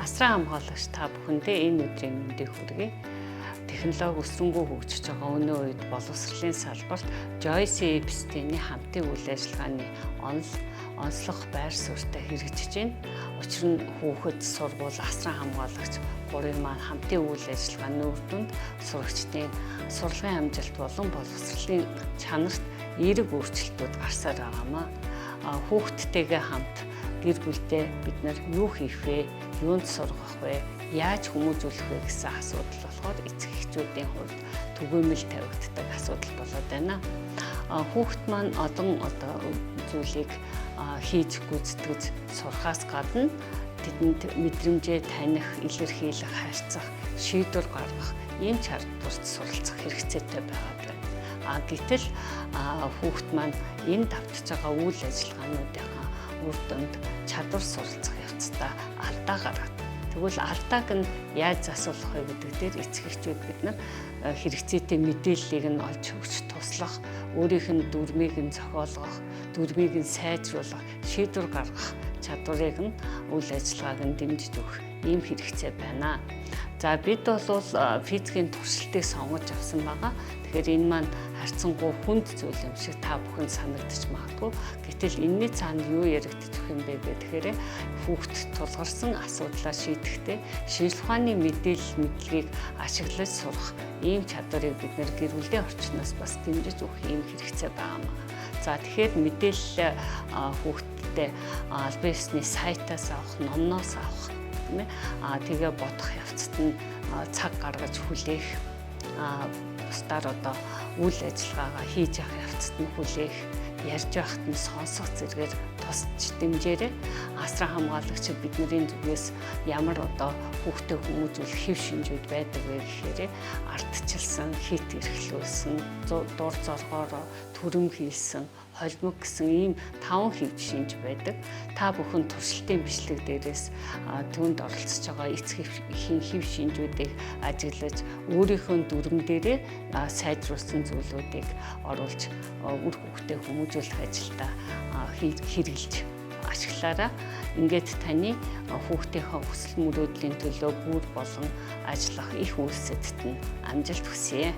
Асран хамгаалагч та бүхэндээ энэ өдрийн мэндийг хүргэе. Технологи өсрөнгөө хөгжиж байгаа өнөө үед боловсролын салбарт Joyce Epstein-ийн хамтын үйл ажиллагааны онцлог байр суурьтай хэрэгжиж байна. Учир нь хүүхэд сургууль асран хамгаалагч гурийн маань хамтын үйл ажиллагааны үр дүнд сурагчдын сурлагын амжилт болон боловсролын чанарт эерэг өөрчлөлтүүд гарсаар байгаамаа. Хүүхдтэйгээ хамт гэр бүлдээ бид нар юу хийх вэ? Юунд сургах вэ? Яаж хүмүүжүүлэх вэ гэсэн асуудал болохоор эцэг эхчүүдийн хувьд түгээмэл тавигддаг асуудал болоод байна. Хүүхэд маань олон зүйлийг хийж гүйцэтгэж сурахаас гадна тэдэнд мэдрэмжээ таних, илэрхийлэх, харьцах, шийдвэр гаргах ийм чадварт суралцах хэрэгцээтэй байгаад байна. Гэтэл хүүхэд маань энэ давтаж байгаа үйл ажиллагаануудынхаа үр дүнд чадвар суралцах явцдаа алдаа гаргаад. Тэгвэл алдааг нь яаж засуулах вэ гэдэг дээр эцэг эхчүүд бид нар хэрэгцээтэй мэдээллийг нь олж өгч туслах, өөрийнх нь дүрмийг нь зохиолгох, дүрмийг нь сайжруулах, шийдвэр гаргах чадварыг нь үйл ажиллагааг нь дэмжиж өгөх ийм хэрэгцээ байна. За бид бол физикийн туршилтыг сонгож авсан байгаа. Тэгэхээр энэ маань харьцангуй хүнд зүйл юм шиг та бүхэнд санагдаж магадгүй. Гэтэл энэний цаана юу яригдчих юм бэ гэхээр хүүхд тулгарсан асуудлаа шийдэхдээ шинжлэх ухааны мэдээлэл мэдлэгийг ашиглаж сурах ийм чадварыг бид нэр гэр бүлийн орчноос бас дэмжиж өгөх ийм хэрэгцээ байна. За тэгэхээр мэдээлэл хүүхдтэй албан ёсны сайтаас авах, номноос авах тэгээ бодох явцад нь цаг гаргаж хүлээх бусдаар үйл ажиллагаагаа хийж явах явцад нь хүлээх ярьж байхад нь сонсох зэргээр тусч дэмжээрэй. Асран хамгаалагч бидний зүгээс ямар хүүхдэд хүмүүжүүлэх хэв шинжүүд байдаг вэ гэхээр ардчилсан, хит эрхлүүлсэн, дур зоргоор төрөм хийсэн, холимог гэсэн ийм 5 хэв шинж байдаг. Та бүхэн туршилтын бичлэг дээрээс түүнд оролцож байгаа эцэг эхийн хэв шинжүүдийг ажиглаж өөрийнхөө дүрм дээрээ сайжруулсан зүйлүүдийг оруулж үр хүүхдэд хүмүүжүүлэх ажилдаа хэрэгжилж ашиглаараа. Ингээд таны хүүхдийнхээ хүсэл мөрөөдлийн төлөө бүр болон ажиллах их үйлсэд нь амжилт хүсье.